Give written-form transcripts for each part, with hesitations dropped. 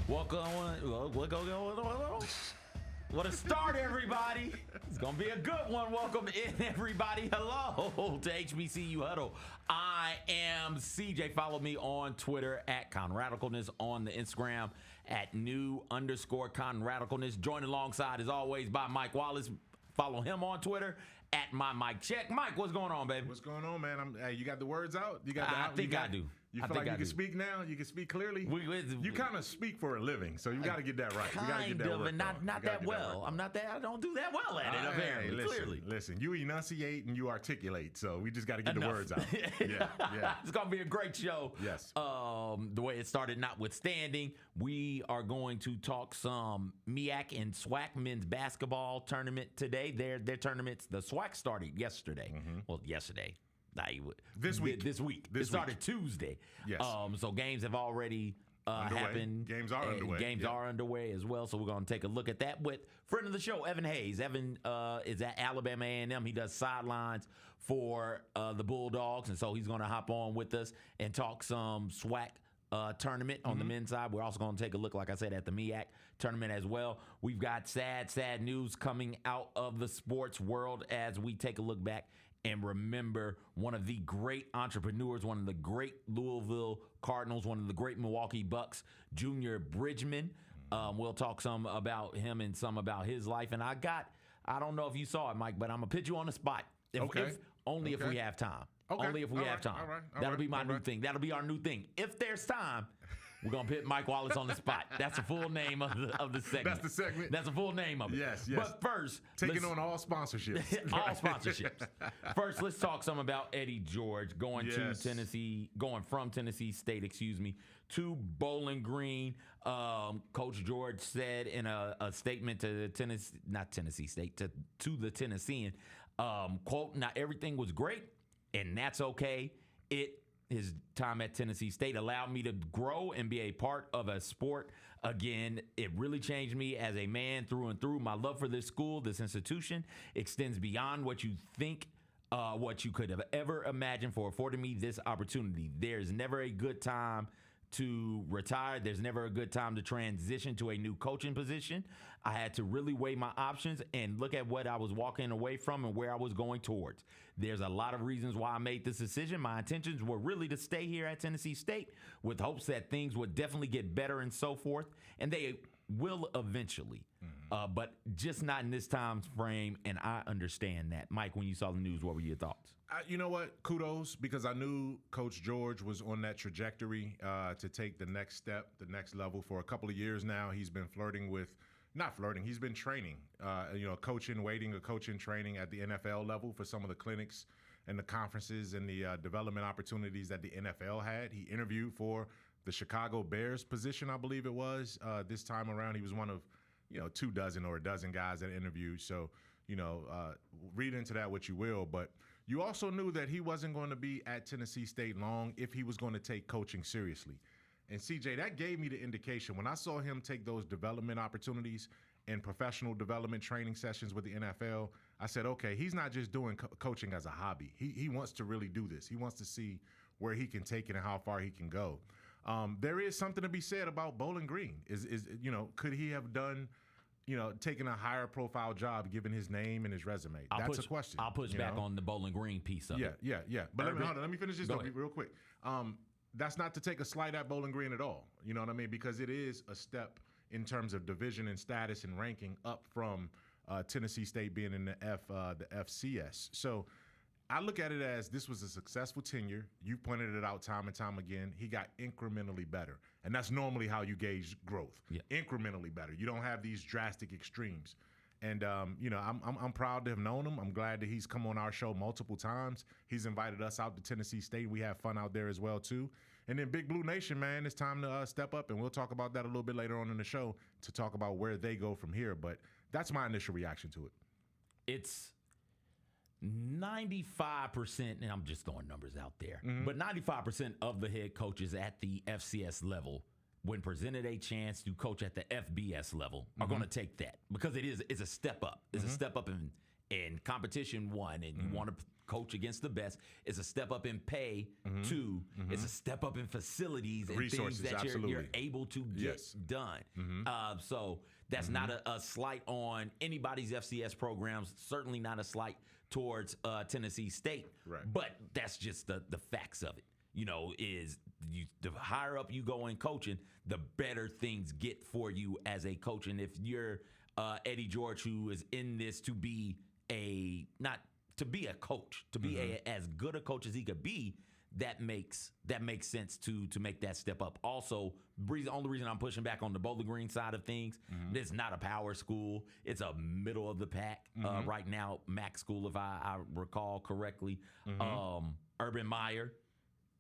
Welcome. What a start, everybody. It's going to be a good one. Welcome in, everybody. Hello to HBCU Huddle. I am CJ. Follow me on Twitter at ConRadicalness, on the Instagram at new_ConRadicalness. Joined alongside, as always, by Mike Wallace. Follow him on Twitter at MyMikeCheck. Mike, what's going on, baby? What's going on, man? Hey, you got the words out? You got I think I do. You feel like you can speak now? You can speak clearly? You kind of speak for a living, so you got to get that right. You got to get that and not that well. I don't do that well at it, apparently, clearly. Listen, you enunciate and you articulate, so we just got to get the words out. Yeah. It's going to be a great show. Yes. The way it started notwithstanding, we are going to talk some MEAC and SWAC men's basketball tournament today. Their tournaments, the SWAC started yesterday. Mm-hmm. Well, yesterday. This week. It started Tuesday. Yes. So games have already happened. Games are underway. Games are underway as well. So we're going to take a look at that with friend of the show, Evan Hayes. Evan is at Alabama A&M. He does sidelines for the Bulldogs, and so he's going to hop on with us and talk some SWAC tournament on the men's side. We're also going to take a look, like I said, at the MEAC tournament as well. We've got sad news coming out of the sports world as we take a look back and remember one of the great entrepreneurs, one of the great Louisville Cardinals, one of the great Milwaukee Bucks, Junior Bridgeman. We'll talk some about him and some about his life. And I don't know if you saw it, Mike, but I'm going to put you on the spot. If we have time. Okay. Only if we have time. All right. That'll be my new thing. That'll be our new thing. If there's time, we're going to put Mike Wallace on the spot. That's the full name of the segment. That's the segment? That's the full name of it. Yes. But first, taking on all sponsorships. All sponsorships. First, let's talk some about Eddie George going from Tennessee State, to Bowling Green. Coach George said in a statement to the Tennessean, quote, "Not everything was great, and that's okay. His time at Tennessee State allowed me to grow and be a part of a sport. Again, it really changed me as a man through and through. My love for this school, this institution, extends beyond what you think, what you could have ever imagined for affording me this opportunity. There's never a good time to retire. There's never a good time to transition to a new coaching position. I had to really weigh my options and look at what I was walking away from and where I was going towards. There's a lot of reasons why I made this decision. My intentions were really to stay here at Tennessee State with hopes that things would definitely get better and so forth, and they will eventually, but just not in this time frame, and I understand that." Mike, when you saw the news, what were your thoughts? You know what? Kudos, because I knew Coach George was on that trajectory to take the next step, the next level. For a couple of years now, he's been he's been training, coaching training at the NFL level for some of the clinics and the conferences and the development opportunities that the NFL had. He interviewed for the Chicago Bears position, I believe it was. This time around, he was one of, 24 or a dozen guys that interviewed. So, read into that what you will. But you also knew that he wasn't going to be at Tennessee State long if he was going to take coaching seriously. And, CJ, that gave me the indication. When I saw him take those development opportunities and professional development training sessions with the NFL, I said, okay, he's not just doing coaching as a hobby. He wants to really do this. He wants to see where he can take it and how far he can go. There is something to be said about Bowling Green. Could he have done, taken a higher profile job given his name and his resume? That's a question. I'll push back on the Bowling Green piece of it. Yeah. But let me finish this real quick. That's not to take a slight at Bowling Green at all. You know what I mean? Because it is a step in terms of division and status and ranking up from Tennessee State being in the FCS. So I look at it as this was a successful tenure. You pointed it out time and time again. He got incrementally better. And that's normally how you gauge growth. Yeah. Incrementally better. You don't have these drastic extremes. And, I'm proud to have known him. I'm glad that he's come on our show multiple times. He's invited us out to Tennessee State. We have fun out there as well, too. And then Big Blue Nation, man, it's time to step up. And we'll talk about that a little bit later on in the show to talk about where they go from here. But that's my initial reaction to it. It's 95%, and I'm just throwing numbers out there, but 95% of the head coaches at the FCS level, when presented a chance to coach at the FBS level, are going to take that because it's a step up. It's a step up in competition, one, and you want to coach against the best. It's a step up in pay. Two, it's a step up in facilities and resources, things that you're able to get done. So that's not a slight on anybody's FCS programs. Certainly not a slight towards Tennessee State. Right. But that's just the facts of it. The higher up you go in coaching, the better things get for you as a coach. And if you're Eddie George, who is in this to be a coach, to be as good a coach as he could be, that makes sense to make that step up. Also, the only reason I'm pushing back on the Bowling Green side of things, it's not a power school. It's a middle of the pack right now, MEAC school, if I recall correctly. Urban Meyer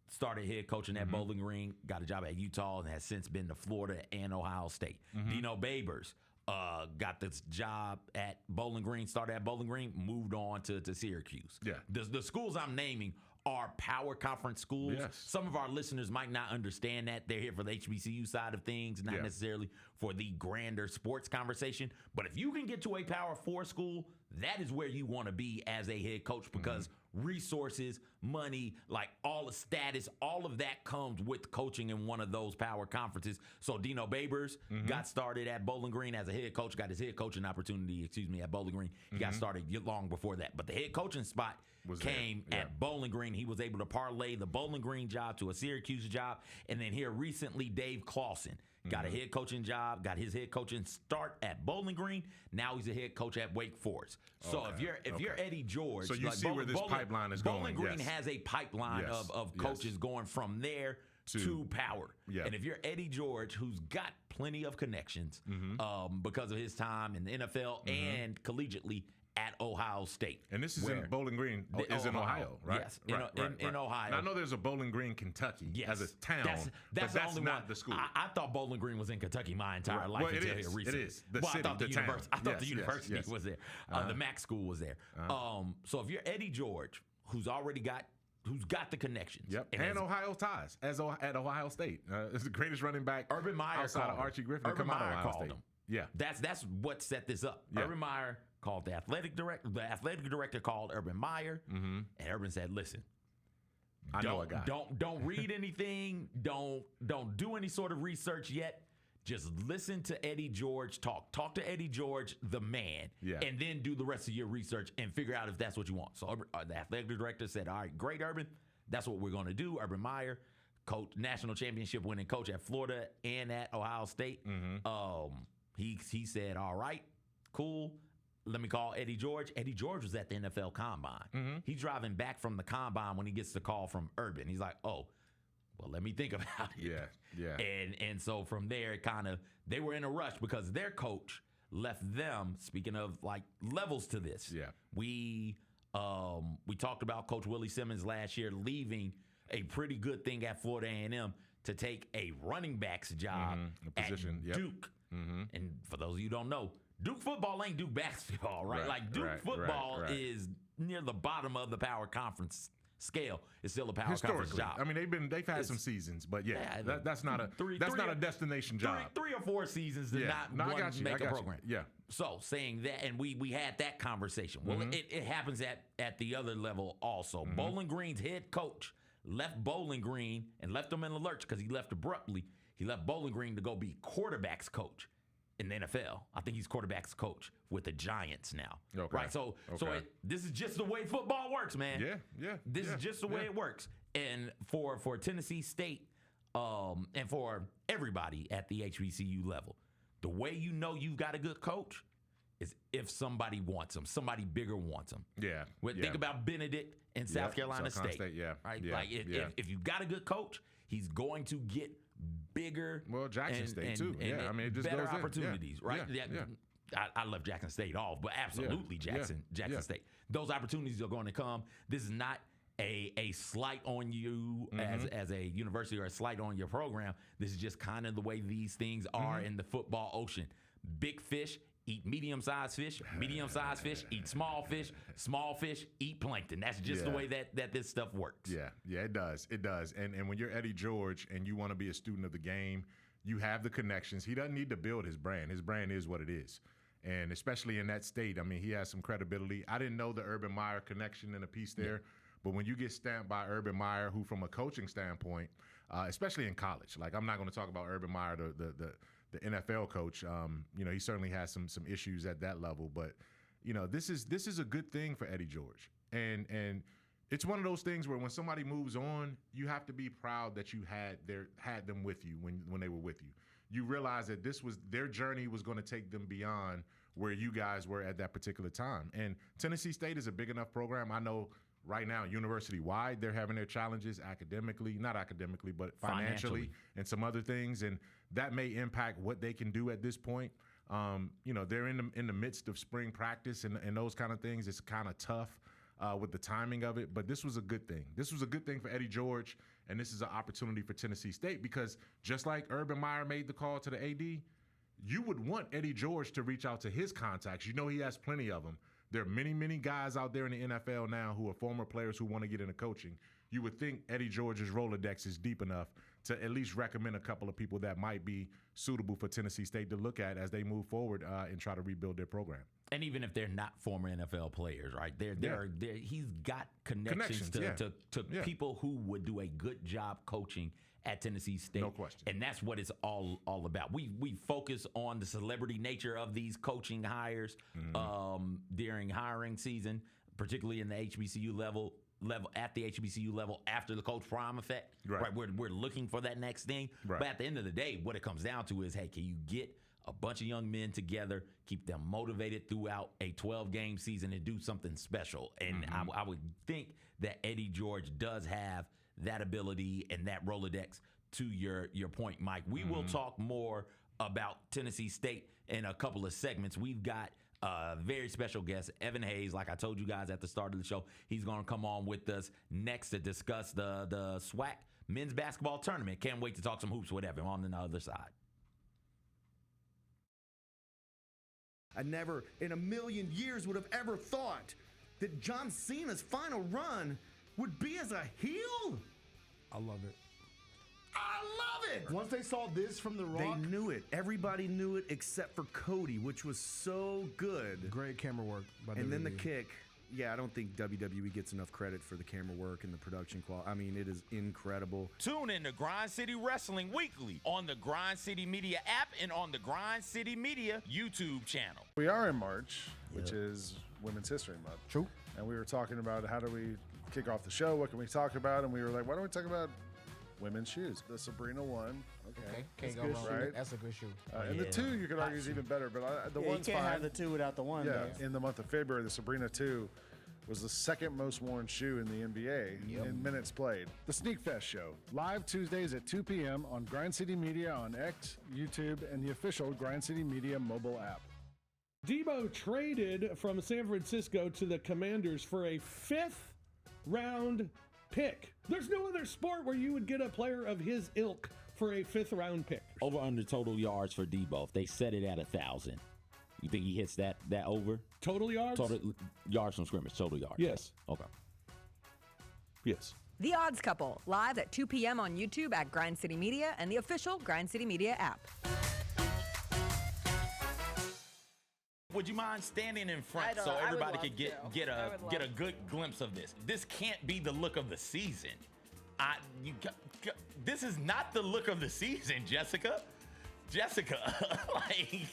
started head coaching at Bowling Green, got a job at Utah, and has since been to Florida and Ohio State. Dino Babers got this job at Bowling Green, started at Bowling Green, moved on to Syracuse. Yeah. The schools I'm naming are power conference schools. Yes. Some of our listeners might not understand that. They're here for the HBCU side of things, not necessarily for the grander sports conversation. But if you can get to a Power 4 school, that is where you want to be as a head coach, because resources, money, like all the status, all of that comes with coaching in one of those power conferences. So Dino Babers got started at Bowling Green as a head coach, got his head coaching opportunity, at Bowling Green. He got started long before that. But the head coaching spot came at Bowling Green. He was able to parlay the Bowling Green job to a Syracuse job. And then here recently, Dave Clawson got a head coaching job, got his head coaching start at Bowling Green. Now he's a head coach at Wake Forest. So if you're Eddie George, so you see where this pipeline is going. Bowling Green has a pipeline of coaches going from there to power. And if you're Eddie George, who's got plenty of connections because of his time in the NFL and collegiately at Ohio State. And this is in Bowling Green, is in Ohio, right? Yes, in Ohio. Now, I know there's a Bowling Green, Kentucky as a town, that's but that's not the school. I thought Bowling Green was in Kentucky my entire life until here recently. It is. The city, I thought the university, the university yes. was there. The MEAC school was there. So if you're Eddie George, who's got the connections. And Ohio ties at Ohio State. It's the greatest running back Urban Meyer outside of Archie Griffin to come out of Ohio State. Him. Yeah. That's what set this up. Urban Meyer called the athletic director. The athletic director called Urban Meyer, and Urban said, "Listen, I know a guy. Don't read anything. Don't do any sort of research yet. Just listen to Eddie George talk. Talk to Eddie George, the man, and then do the rest of your research and figure out if that's what you want." So the athletic director said, "All right, great, Urban. That's what we're going to do." Urban Meyer, coach, national championship winning coach at Florida and at Ohio State. He said, "All right, cool. Let me call Eddie George." Eddie George was at the NFL Combine. He's driving back from the Combine when he gets the call from Urban. He's like, "Oh, well, let me think about it." And so from there, they were in a rush because their coach left them. Speaking of like levels to this, we talked about Coach Willie Simmons last year leaving a pretty good thing at Florida A&M to take a running back's job at Duke. And for those of you who don't know, Duke football ain't Duke basketball, right? Like Duke football is near the bottom of the power conference scale. It's still a power conference job. I mean, they've had some seasons, but that's not a destination job. Three or four seasons to not make a program. So saying that, and we had that conversation. Well, it happens at the other level also. Bowling Green's head coach left Bowling Green and left them in the lurch because he left abruptly. He left Bowling Green to go be quarterback's coach in the NFL. I think he's quarterback's coach with the Giants now. Right? So this is just the way football works, man. This is just the way it works. And for Tennessee State and for everybody at the HBCU level, the way you know you've got a good coach is if somebody wants him, somebody bigger wants him. Think about Benedict in South Carolina State. Right? Like if you got a good coach, he's going to get bigger. Well, Jackson State too. I mean, it just better goes opportunities, right? I left Jackson State off, but absolutely Jackson State. Those opportunities are going to come. This is not a slight on you as a university or a slight on your program. This is just kind of the way these things are in the football ocean. Big fish eat medium-sized fish eat small fish eat plankton. That's just the way that this stuff works. It does. And when you're Eddie George and you want to be a student of the game, you have the connections. He doesn't need to build his brand. His brand is what it is. And especially in that state, I mean, he has some credibility. I didn't know the Urban Meyer connection in a piece there, but when you get stamped by Urban Meyer, who from a coaching standpoint, especially in college, like I'm not going to talk about Urban Meyer, the NFL coach. He certainly has some issues at that level, but this is a good thing for Eddie George, and it's one of those things where when somebody moves on, you have to be proud that you had them with you when they were with you. You realize that this was their journey was going to take them beyond where you guys were at that particular time. And Tennessee State is a big enough program. I know right now, university-wide, they're having their challenges not academically, but financially and some other things. And that may impact what they can do at this point. They're in the midst of spring practice and those kind of things. It's kind of tough with the timing of it, but this was a good thing. This was a good thing for Eddie George, and this is an opportunity for Tennessee State because just like Urban Meyer made the call to the AD, you would want Eddie George to reach out to his contacts. He has plenty of them. There are many, many guys out there in the NFL now who are former players who want to get into coaching. You would think Eddie George's Rolodex is deep enough to at least recommend a couple of people that might be suitable for Tennessee State to look at as they move forward and try to rebuild their program. And even if they're not former NFL players, right? He's got connections to people who would do a good job coaching at Tennessee State. No question. And that's what it's all about. We focus on the celebrity nature of these coaching hires during hiring season, particularly in the HBCU level at the HBCU level after the Coach Prime effect. Right? We're looking for that next thing. Right. But at the end of the day, what it comes down to is, hey, can you get a bunch of young men together, keep them motivated throughout a 12-game season and do something special? And I would think that Eddie George does have that ability and that Rolodex. To your point, Mike, we will talk more about Tennessee State in a couple of segments. We've got a very special guest, Evan Hayes. Like I told you guys at the start of the show, he's going to come on with us next to discuss the SWAC men's basketball tournament. Can't wait to talk some hoops with Evan on the other side. I never in a million years would have ever thought that John Cena's final run would be as a heel. I love it. I love it. Once they saw this from The Rock, they knew it. Everybody knew it except for Cody, which was so good. Great camera work by WWE. And then the kick. Yeah, I don't think WWE gets enough credit for the camera work and the production quality. I mean, it is incredible. Tune in to Grind City Wrestling weekly on the Grind City Media app and on the Grind City Media YouTube channel. We are in March, which is Women's History Month. True. And we were talking about how do we kick off the show? What can we talk about? And we were like, why don't we talk about women's shoes? The Sabrina one. Okay. Can't go wrong. Right? That's a good shoe. And the two, you could argue, is even better. But the one's you can't fine. have the two without the one. Yeah. Though. In the month of February, the Sabrina 2 was the second most worn shoe in the NBA in minutes played. The Sneak Fest Show, live Tuesdays at 2 p.m. on Grind City Media on X, YouTube, and the official Grind City Media mobile app. Debo traded from San Francisco to the Commanders for a 5th-round pick. There's no other sport where you would get a player of his ilk for a 5th-round pick. Over under total yards for Debo. If they set it at 1,000, you think he hits that over? Total yards? Total yards from scrimmage, total yards. Yes. Okay. Yes. The Odds Couple, live at 2 p.m. on YouTube at Grind City Media and the official Grind City Media app. Would you mind standing in front so everybody could get a good glimpse of this? This can't be the look of the season. This is not the look of the season, Jessica. Like.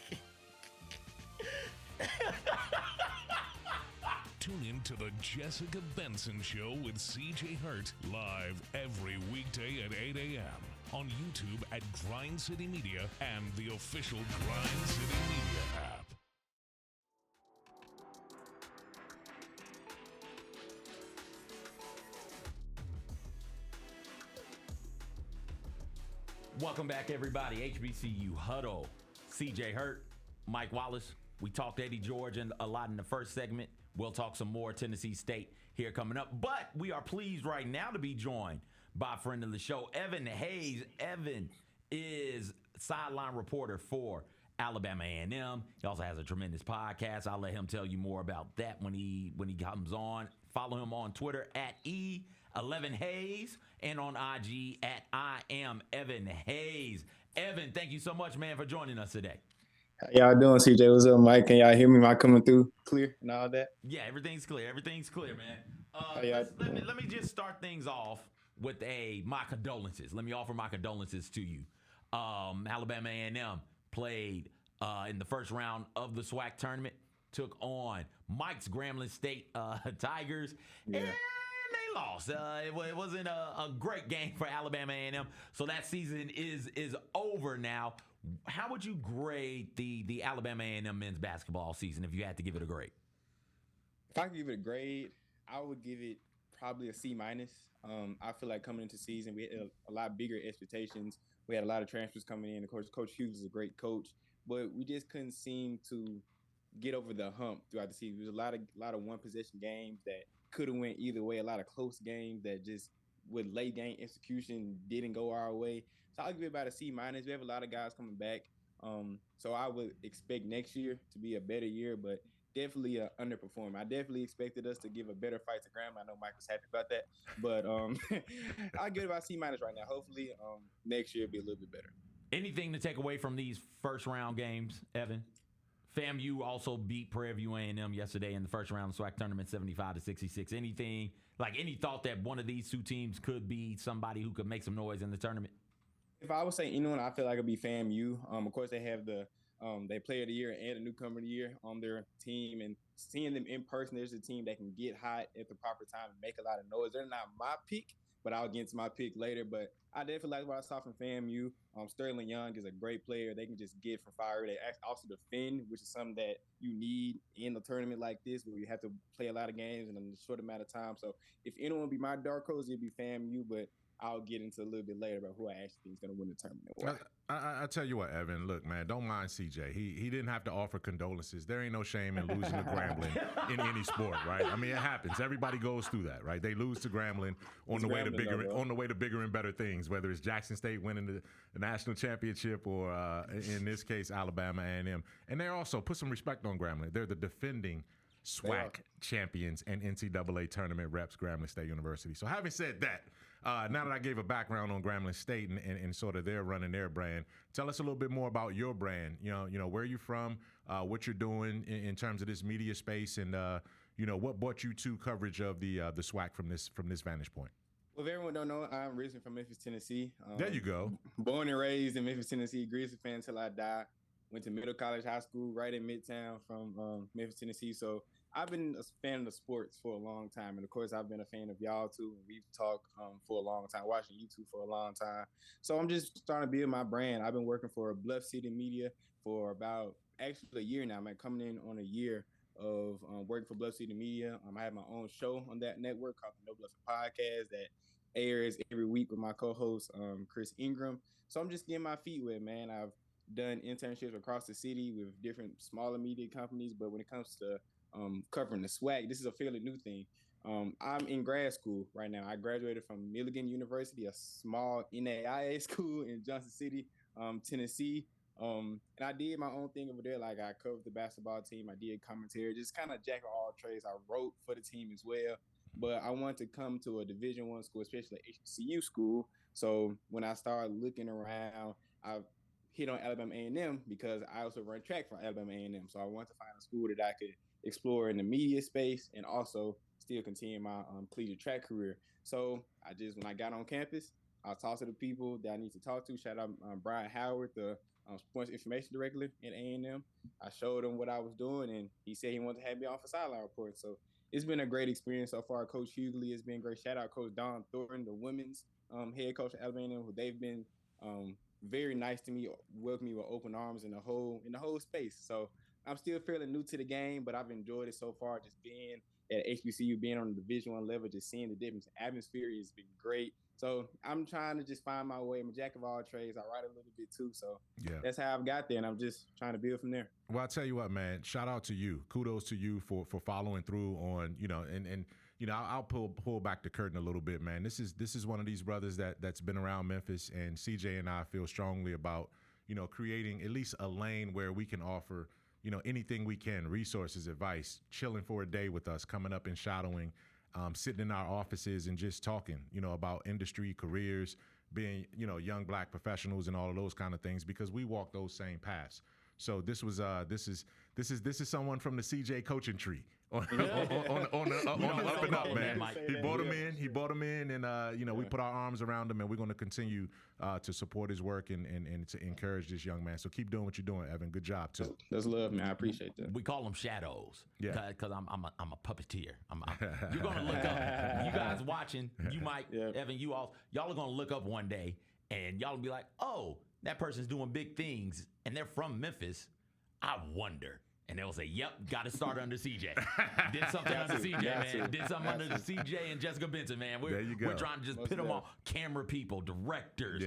Tune in to the Jessica Benson Show with CJ Hurt, live every weekday at 8 a.m. on YouTube at Grind City Media and the official Grind City Media app. Welcome back, everybody. HBCU Huddle. CJ Hurt, Mike Wallace. We talked Eddie George a lot in the first segment. We'll talk some more Tennessee State here coming up. But we are pleased right now to be joined by a friend of the show, Evan Hayes. Evan is sideline reporter for Alabama A&M. He also has a tremendous podcast. I'll let him tell you more about that when he comes on. Follow him on Twitter at E11Hayes and on IG at I am Evan Hayes. Evan, thank you so much, man, for joining us today. How y'all doing, CJ? What's up, Mike? Can y'all hear me? Am I coming through clear and all that? Yeah, everything's clear. Everything's clear, man. How y'all doing? Let me just start things off with my condolences. Let me offer my condolences to you. Alabama A&M played in the first round of the SWAC tournament, took on Mike's Grambling State Tigers, and they lost. It wasn't a great game for Alabama A&M, so that season is over now. How would you grade the Alabama A&M men's basketball season if you had to give it a grade? If I could give it a grade, I would give it probably a C-. I feel like coming into season, we had a lot bigger expectations. We had a lot of transfers coming in. Of course, Coach Hughes is a great coach, but we just couldn't seem to get over the hump throughout the season. There was a lot of one-possession games that could have went either way, a lot of close games that just with late game execution didn't go our way. So I'll give it about a C-. We have a lot of guys coming back. So I would expect next year to be a better year, but definitely underperform. I definitely expected us to give a better fight to Graham. I know Mike was happy about that, but I'll give it about C- right now. Hopefully next year will be a little bit better. Anything to take away from these first round games, Evan? FAMU also beat Prairie View A&M yesterday in the first round of the SWAC tournament, 75-66. Anything, like any thought that one of these two teams could be somebody who could make some noise in the tournament? If I would say anyone, I feel like it'd be FAMU. Of course, they have they player of the year and a newcomer of the year on their team, and seeing them in person, there's a team that can get hot at the proper time and make a lot of noise. They're not my pick, but I'll get to my pick later. But I definitely like what I saw from FAMU. Sterling Young is a great player. They can just get from fire. They also defend, which is something that you need in a tournament like this where you have to play a lot of games in a short amount of time. So if anyone would be my dark horse, it'd be FAMU, but I'll get into a little bit later about who I actually think is going to win the tournament. I tell you what, Evan, look, man, don't mind CJ. He didn't have to offer condolences. There ain't no shame in losing to Grambling in any sport, right? I mean, it happens. Everybody goes through that, right? They lose to Grambling on the way to bigger and better things, whether it's Jackson State winning the national championship or, in this case, Alabama A&M. And they also put some respect on Grambling. They're the defending SWAC champions and NCAA tournament reps, Grambling State University. So having said that, now that I gave a background on Grambling State and sort of their running their brand, tell us a little bit more about your brand. You know where you're from, what you're doing in terms of this media space, and what brought you to coverage of the SWAC from this vantage point. Well, if everyone don't know, I'm originally from Memphis, Tennessee. There you go. Born and raised in Memphis, Tennessee. Grizzlies fan until I die. Went to Middle College High School right in Midtown from Memphis, Tennessee. So I've been a fan of the sports for a long time. And, of course, I've been a fan of y'all, too. And we've talked for a long time, watching YouTube for a long time. So I'm just starting to build my brand. I've been working for Bluff City Media for about actually a year now. I'm coming in on a year of working for Bluff City Media. I have my own show on that network called the No Bluff Podcast that airs every week with my co-host, Chris Ingram. So I'm just getting my feet wet, man. I've done internships across the city with different smaller media companies. But when it comes to covering the SWAC, this is a fairly new thing. I'm in grad school right now. I graduated from Milligan University, a small NAIA school in Johnson City, Tennessee. And I did my own thing over there. Like I covered the basketball team. I did commentary, just kind of jack of all trades. I wrote for the team as well. But I wanted to come to a Division I school, especially HBCU school. So when I started looking around, I hit on Alabama A&M because I also run track for Alabama A&M. So I wanted to find a school that I could explore in the media space and also still continue my collegiate track career. So when I got on campus, I talked to the people that I need to talk to. Shout out Brian Howard, the sports information director at A&M. I showed him what I was doing, and he said he wanted to have me on for sideline report. So it's been a great experience so far. Coach Hughley has been great. Shout out Coach Don Thornton, the women's head coach at Alabama. They've been very nice to me, welcome me with open arms in the whole space. So I'm still fairly new to the game, but I've enjoyed it so far. Just being at HBCU, being on the Division I level, just seeing the difference. Atmosphere has been great. So I'm trying to just find my way. I'm a jack of all trades. I write a little bit too. So that's how I've got there, and I'm just trying to build from there. Well, I'll tell you what, man, shout out to you. Kudos to you for following through on, and I'll pull back the curtain a little bit, man. This is one of these brothers that's been around Memphis, and CJ and I feel strongly about, creating at least a lane where we can offer, anything we can, resources, advice, chilling for a day with us, coming up and shadowing, sitting in our offices and just talking, about industry, careers, being, young black professionals and all of those kind of things, because we walk those same paths. So this is someone from the CJ coaching tree on the up and up, man. He brought him in, and we put our arms around him, and we're going to continue to support his work and to encourage this young man. So keep doing what you're doing, Evan. Good job too. That's love, man. I appreciate that. We call them shadows, because I'm a puppeteer. You're going to look up. You guys watching, you might, Evan, y'all are going to look up one day, and y'all will be like, oh, that person's doing big things, and they're from Memphis. I wonder. And they'll say, yep, got to start under CJ. Did something under CJ, man. Did something under the CJ and Jessica Benson, man. We're trying to just put them all. Camera people, directors,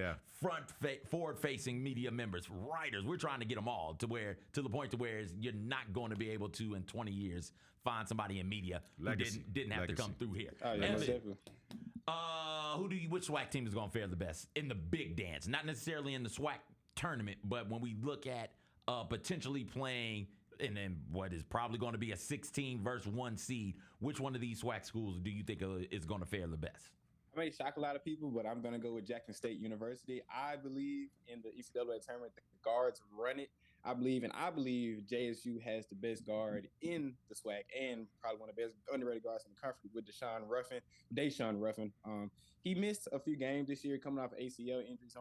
forward-facing media members, writers. We're trying to get them all to the point to where you're not going to be able to, in 20 years, find somebody in media who didn't have to come through here. Oh, yeah, most definitely. Which SWAC team is going to fare the best in the big dance? Not necessarily in the SWAC tournament, but when we look at potentially playing and then what is probably going to be a 16 versus 1 seed, which one of these SWAC schools do you think is going to fare the best? I may shock a lot of people, but I'm going to go with Jackson State University. I believe in the NCAA tournament, the guards run it. I believe JSU has the best guard in the SWAC and probably one of the best underrated guards in the country with Deshaun Ruffin. He missed a few games this year coming off ACL injuries.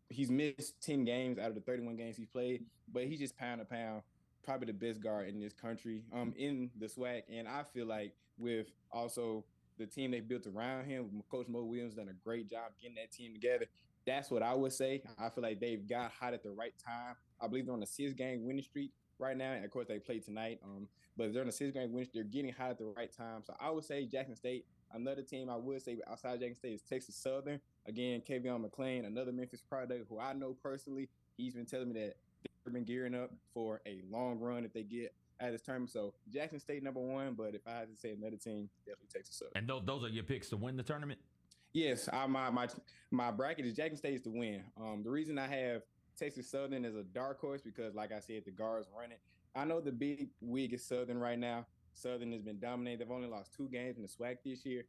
He's missed 10 games out of the 31 games he's played, but he's just pound to pound probably the best guard in this country in the SWAC. And I feel like with also the team they built around him, Coach Mo Williams done a great job getting that team together. That's what I would say. I feel like they've got hot at the right time. I believe they're on a 6-game winning streak right now. And of course, they play tonight. But they're on a 6-game winning streak. They're getting hot at the right time. So I would say Jackson State. Another team I would say outside Jackson State is Texas Southern. Again, Kavion McClain, another Memphis product who I know personally. He's been telling me that they've been gearing up for a long run if they get at this tournament. So Jackson State number 1, but if I had to say another team, definitely Texas Southern. And those are your picks to win the tournament? Yes, my bracket is Jackson State is to win. The reason I have Texas Southern as a dark horse because, like I said, the guards run it. I know the big wig is Southern right now. Southern has been dominated. They've only lost 2 games in the SWAC this year,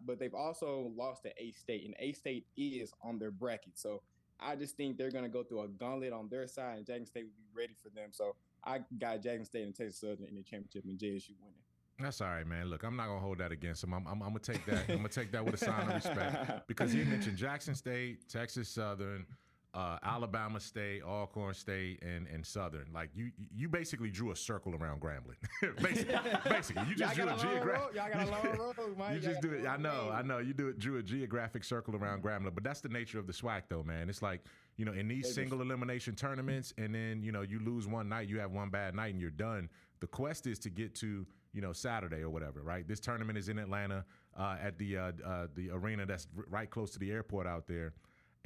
but they've also lost to A-State, and A-State is on their bracket. So I just think they're going to go through a gauntlet on their side, and Jackson State will be ready for them. So I got Jackson State and Texas Southern in the championship and JSU winning. That's all right, man. Look, I'm not gonna hold that against him. I'm gonna take that. I'm gonna take that with a sign of respect because he mentioned Jackson State, Texas Southern, Alabama State, Alcorn State, and Southern. Like you basically drew a circle around Grambling. basically, you just drew a geographic. Y'all got a long road, Mike. You just do it. I know. You drew a geographic circle around Grambling, but that's the nature of the SWAC, though, man. It's like in these single elimination tournaments, and then you lose one night, you have one bad night, and you're done. The quest is to get to Saturday or whatever, right? This tournament is in Atlanta at the arena that's right close to the airport out there.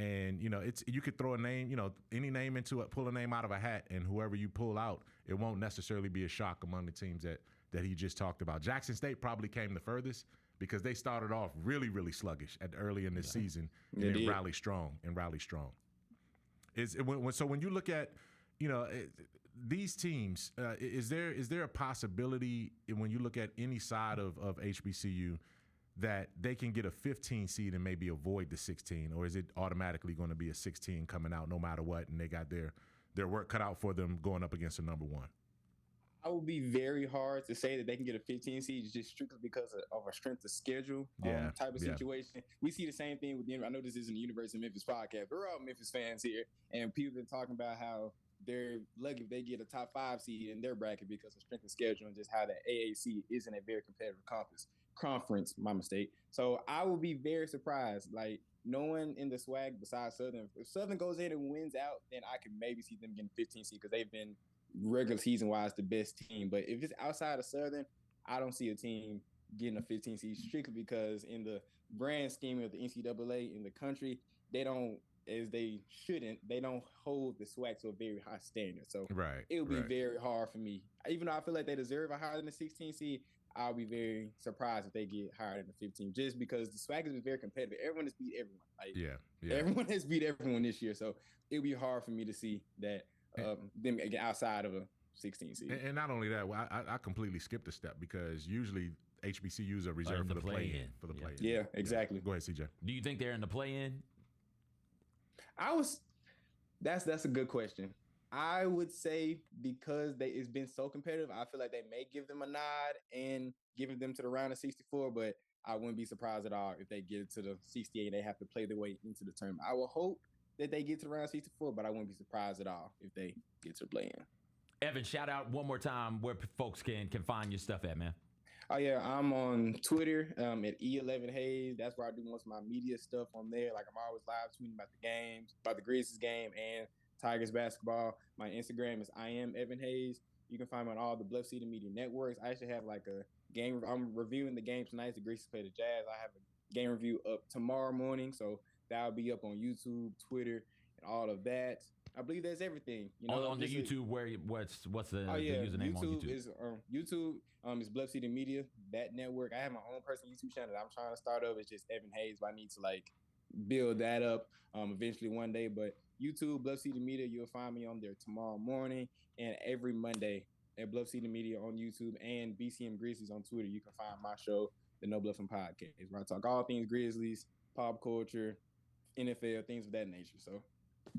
And, you could throw a name, any name into it, pull a name out of a hat, and whoever you pull out, it won't necessarily be a shock among the teams that he just talked about. Jackson State probably came the furthest because they started off really, really sluggish early in this season and then rally strong. So when you look at, these teams, is there a possibility when you look at any side of HBCU that they can get a 15 seed and maybe avoid the 16, or is it automatically going to be a 16 coming out no matter what, and they got their work cut out for them going up against a number 1? I would be very hard to say that they can get a 15 seed just strictly because of a strength of schedule type of situation. We see the same thing with I know this isn't a University of Memphis podcast, but we're all Memphis fans here, and people have been talking about how they're lucky if they get a top 5 seed in their bracket because of strength of schedule and just how the AAC isn't a very competitive conference, my mistake. So I would be very surprised, like no one in the SWAC besides Southern. If Southern goes in and wins out, then I can maybe see them getting 15 seed because they've been regular season wise the best team. But if it's outside of Southern, I don't see a team getting a 15 seed strictly because in the grand scheme of the NCAA in the country, they don't hold the SWAC to a very high standard. So it would be very hard for me. Even though I feel like they deserve a higher than the 16 seed, I'll be very surprised if they get higher than the 15 just because the SWAC has been very competitive. Everyone has beat everyone. Everyone has beat everyone this year. So it would be hard for me to see that them again outside of a 16 seed. And not only that, I completely skipped a step because usually HBCUs are reserved for the play-in. Yeah, exactly. Go ahead, CJ. Do you think they're in the play-in? That's a good question. I would say because it's been so competitive, I feel like they may give them a nod and giving them to the round of 64, but I wouldn't be surprised at all if they get to the 68 and they have to play their way into the tournament. I will hope that they get to the round of 64, but I wouldn't be surprised at all if they get to play in. Evan, shout out one more time where folks can find your stuff at, man. Oh yeah, I'm on Twitter at E11Hayes. That's where I do most of my media stuff on there. Like I'm always live tweeting about the games, about the Grizzlies game and Tigers basketball. My Instagram is I am Evan Hayes. You can find me on all the Bluff City Media networks. I actually have like a game. I'm reviewing the game tonight. The Grizzlies play the Jazz. I have a game review up tomorrow morning, so that'll be up on YouTube, Twitter, and all of that. I believe that's everything. You know, on the YouTube, what's the username on YouTube? YouTube is Bluff City Media, that network. I have my own personal YouTube channel that I'm trying to start up. It's just Evan Hayes, but I need to like build that up eventually one day. But YouTube, Bluff City Media, you'll find me on there tomorrow morning and every Monday at Bluff City Media on YouTube and BCM Grizzlies on Twitter. You can find my show, The No Bluffing Podcast, where I talk all things Grizzlies, pop culture, NFL, things of that nature. So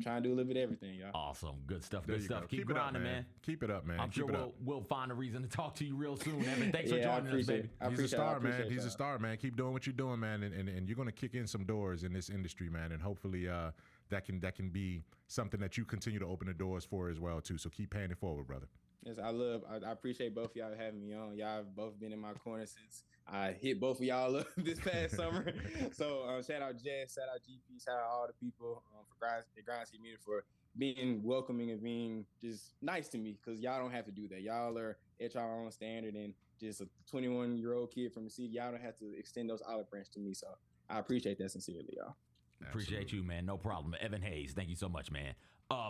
trying to do a little bit of everything, y'all. Awesome. Good stuff. Good stuff. Keep grinding, man. Keep it up, man. I'm sure we'll find a reason to talk to you real soon, Evan. Thanks for joining us, baby. He's a star, man. He's a star, man. Keep doing what you're doing, man. And you're going to kick in some doors in this industry, man. And hopefully that can be something that you continue to open the doors for as well, too. So keep paying it forward, brother. Yes, I appreciate both of y'all having me on. Y'all have both been in my corner since I hit both of y'all up this past summer. So shout out Jess, shout out GP, shout out all the people for Grind City Media for being welcoming and being just nice to me, because y'all don't have to do that. Y'all are at your own standard, and just a 21-year-old kid from the city, y'all don't have to extend those olive branch to me. So I appreciate that sincerely, y'all. Appreciate you, man. No problem. Evan Hayes, thank you so much, man.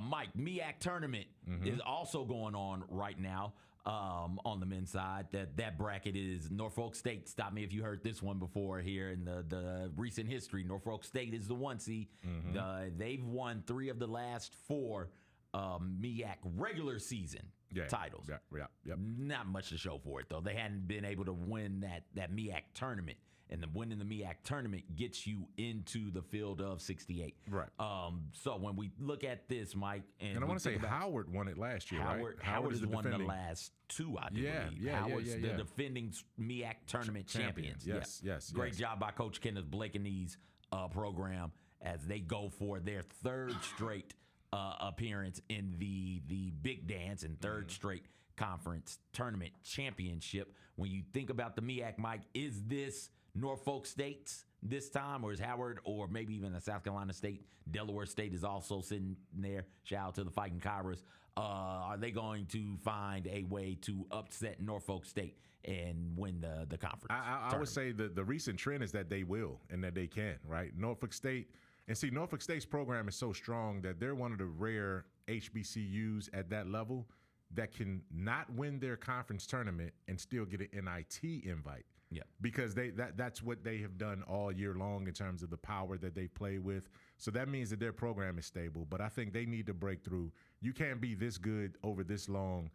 Mike, MEAC tournament is also going on right now on the men's side. That bracket is Norfolk State. Stop me if you heard this one before here in the recent history. Norfolk State is the 1 seed. They've won 3 of the last 4 MEAC regular season titles. Yep. Not much to show for it, though. They hadn't been able to win that MEAC tournament. And the winning the MEAC tournament gets you into the field of 68. Right. So when we look at this, Mike, and I want to say Howard won it last year, right? Howard has won the last 2, I do believe. Howard's the defending MEAC tournament champions. Yes. Great job by Coach Kenneth Blakeney's program as they go for their 3rd straight appearance in the Big Dance and 3rd straight conference tournament championship. When you think about the MEAC, Mike, is this Norfolk State's this time, or is Howard, or maybe even the South Carolina State, Delaware State is also sitting there? Shout out to the Fighting Kyras. Are they going to find a way to upset Norfolk State and win the conference? I would say the recent trend is that they will and that they can, right? Norfolk State, and see, Norfolk State's program is so strong that they're one of the rare HBCUs at that level that can not win their conference tournament and still get an NIT invite. Yeah, because that's what they have done all year long in terms of the power that they play with. So that means that their program is stable. But I think they need to break through. You can't be this good over this long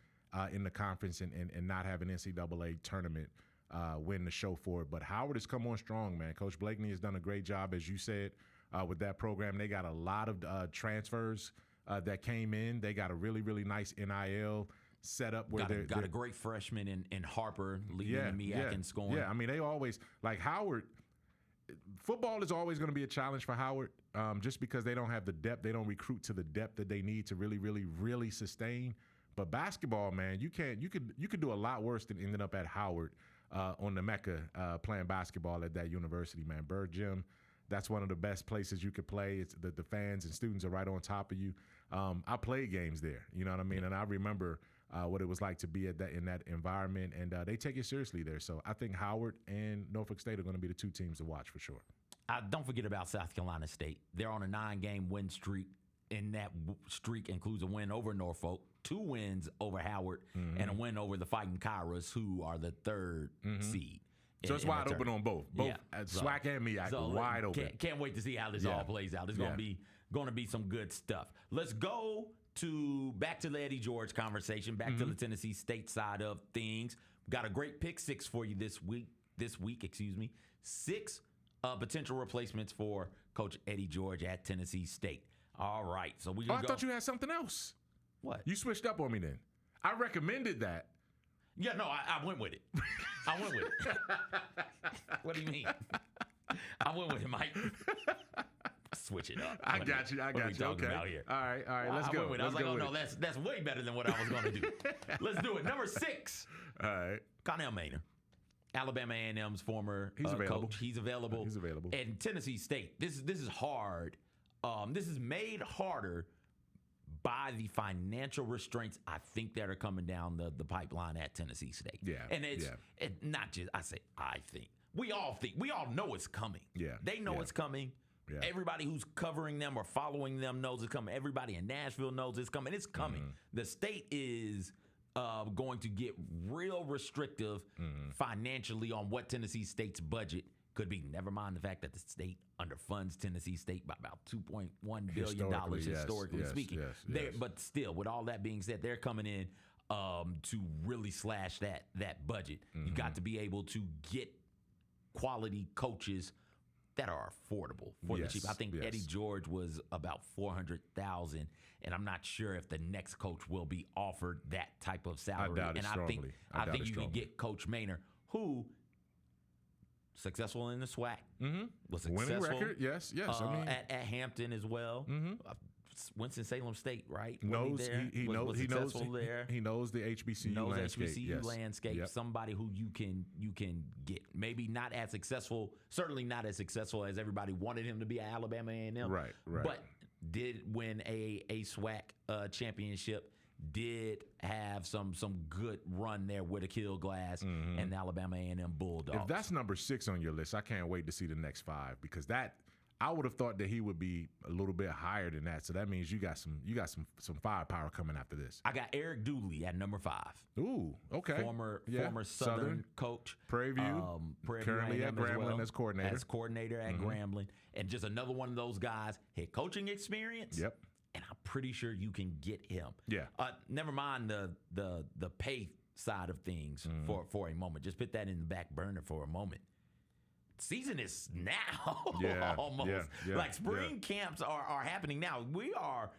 in the conference and not have an NCAA tournament win the show for it. But Howard has come on strong, man. Coach Blakeney has done a great job, as you said, with that program. They got a lot of transfers that came in. They got a really, really nice NIL set up where they're a great freshman in Harper leading the MEAC in scoring. Yeah, I mean, they always, like Howard, football is always going to be a challenge for Howard just because they don't have the depth. They don't recruit to the depth that they need to really, really, really sustain. But basketball, man, you could do a lot worse than ending up at Howard on the Mecca playing basketball at that university, man. Bird Gym, that's one of the best places you could play. It's the fans and students are right on top of you. I played games there, you know what I mean? And I remember what it was like to be in that environment, and they take it seriously there. So I think Howard and Norfolk State are going to be the 2 teams to watch for sure. Don't forget about South Carolina State. They're on a 9-game win streak, and that streak includes a win over Norfolk, 2 wins over Howard, and a win over the Fighting Kyras, who are the 3rd seed. So it's wide open on both SWAC and MEAC, wide open. Can't wait to see how this all plays out. It's going to be some good stuff. Let's go back to the Eddie George conversation, back to the Tennessee State side of things. We've got a great pick 6 for you this week. 6 potential replacements for Coach Eddie George at Tennessee State. All right, so I thought you had something else. What? You switched up on me then. I recommended that. Yeah, no, I went with it. I went with it. What do you mean? I went with it, Mike. Switch it up. I got you. Okay. Here? All right. Let's go. I was like, oh no, that's way better than what I was going to do. Let's do it. Number 6. All right. Connell Maynor, Alabama A&M's former available. coach. He's available. He's available. And Tennessee State. This is hard. This is made harder by the financial restraints, I think, that are coming down the pipeline at Tennessee State. Yeah. And it's not just, I think. We all know it's coming. Yeah. They know it's coming. Yeah. Everybody who's covering them or following them knows it's coming. Everybody in Nashville knows it's coming. It's coming. The state is going to get real restrictive financially on what Tennessee State's budget could be. Never mind the fact that the state underfunds Tennessee State by about $2.1 billion historically speaking. Yes. But still, with all that being said, they're coming in to really slash that budget. You got to be able to get quality coaches that are affordable for the cheap. I think Eddie George was about $400,000, and I'm not sure if the next coach will be offered that type of salary. I think you can get Coach Maynor, who successful in the SWAC, was successful winning record. Yes. I mean, at Hampton as well. Winston-Salem State, right? He knows the HBCU landscape. Yep. Somebody who you can get. Maybe not as successful, certainly not as successful as everybody wanted him to be at Alabama A&M. Right. But did win a SWAC championship. Did have some good run there with Akil Glass and the Alabama A&M Bulldogs. If that's number 6 on your list, I can't wait to see the next 5, because I would have thought that he would be a little bit higher than that. So that means you got some firepower coming after this. I got Eric Dooley at number 5. Ooh, okay. Former Southern coach. Prairie View. Currently at Grambling as coordinator. As coordinator at Grambling. And just another one of those guys, head coaching experience. Yep. And I'm pretty sure you can get him. Yeah. Never mind the pay side of things for a moment. Just put that in the back burner for a moment. Season is now almost. Yeah, like spring camps are happening now. We are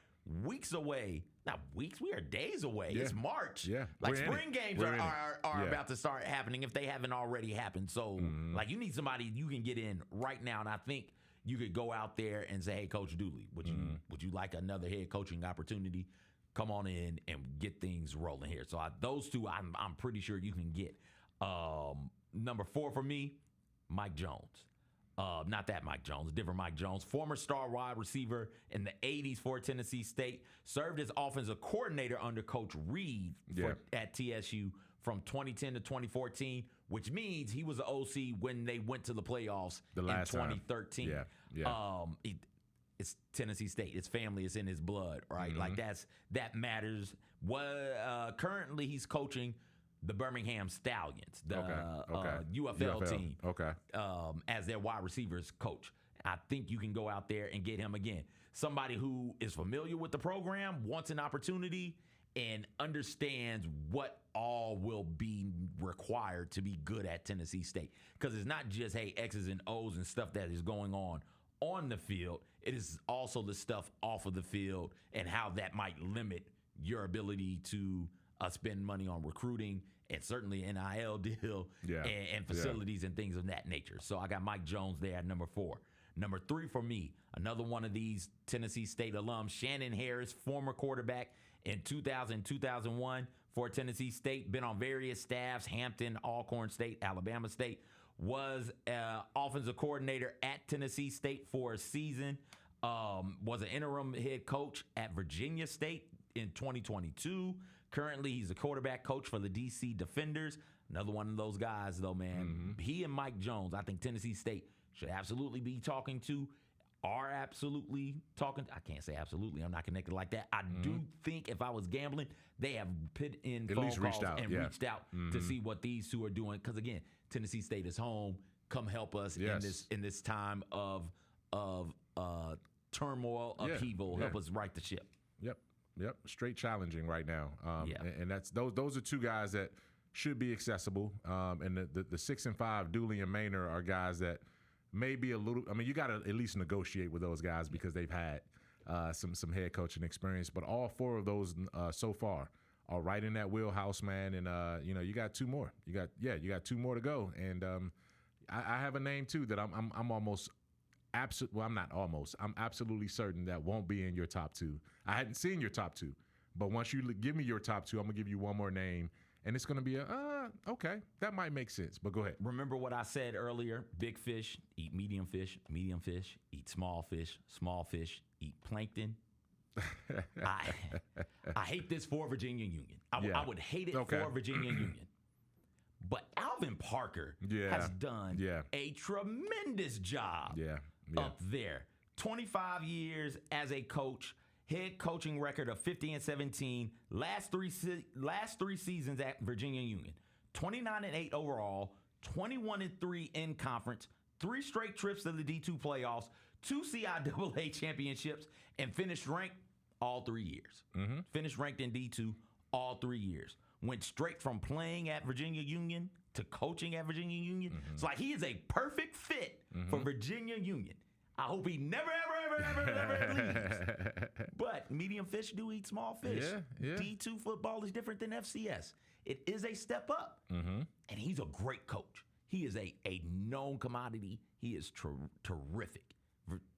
weeks away. Not weeks, we are days away. Yeah. It's March. Yeah. Like spring games are about to start happening if they haven't already happened. So like you need somebody you can get in right now. And I think you could go out there and say, hey, Coach Dooley, would you like another head coaching opportunity? Come on in and get things rolling here. So those two I'm pretty sure you can get. Number 4 for me, Mike Jones. Not that Mike Jones, a different Mike Jones. Former star wide receiver in the 80s for Tennessee State. Served as offensive coordinator under Coach Reed at TSU from 2010 to 2014, which means he was the OC when they went to the playoffs in 2013. It's Tennessee State. It's family. It's in his blood, right? Like that matters. Currently, he's coaching the Birmingham Stallions, the UFL team, as their wide receivers coach. I think you can go out there and get him again. Somebody who is familiar with the program, wants an opportunity, and understands what all will be required to be good at Tennessee State. Because it's not just, hey, X's and O's and stuff that is going on the field. It is also the stuff off of the field and how that might limit your ability to spend money on recruiting and certainly NIL deal and facilities and things of that nature. So I got Mike Jones there at number 4. Number 3 for me, another one of these Tennessee State alums, Shannon Harris, former quarterback in 2000, 2001 for Tennessee State, been on various staffs, Hampton, Alcorn State, Alabama State, was offensive coordinator at Tennessee State for a season, was an interim head coach at Virginia State in 2022. Currently, he's a quarterback coach for the DC Defenders. Another one of those guys, though, man. He and Mike Jones, I think Tennessee State should absolutely be talking to, are absolutely talking to. I can't say absolutely. I'm not connected like that. I do think if I was gambling, they have put in phone calls and reached out to see what these two are doing. Because, again, Tennessee State is home. Come help us in this time of turmoil, upheaval. Help us right the ship. Yep, straight challenging right now. And that's those are two guys that should be accessible. And the 6 and 5, Dooley and Maynor, are guys that may be a little. I mean, you got to at least negotiate with those guys because they've had some head coaching experience. But all 4 of those so far are right in that wheelhouse, man. And you got 2 more. You got 2 more to go. And I have a name too that I'm almost absolutely. Well, I'm not almost. I'm absolutely certain that won't be in your top 2. I hadn't seen your top 2, but once you give me your top 2, I'm gonna give you one more name. And it's going to be okay, that might make sense, but go ahead. Remember what I said earlier? Big fish eat medium fish eat small fish eat plankton. I hate this for Virginia Union. I would hate it for Virginia Union. But Alvin Parker has done a tremendous job up there. 25 years as a coach. Head coaching record of 50-17. Last three seasons at Virginia Union. 29-8 overall. 21-3 in conference. 3 straight trips to the D2 playoffs. 2 CIAA championships, and finished ranked all 3 years. Finished ranked in D2 all 3 years. Went straight from playing at Virginia Union to coaching at Virginia Union. It's like he is a perfect fit for Virginia Union. I hope he never leaves. But medium fish do eat small fish. D2 football is different than FCS. It is a step up. And he's a great coach. He is a known commodity. He is terrific.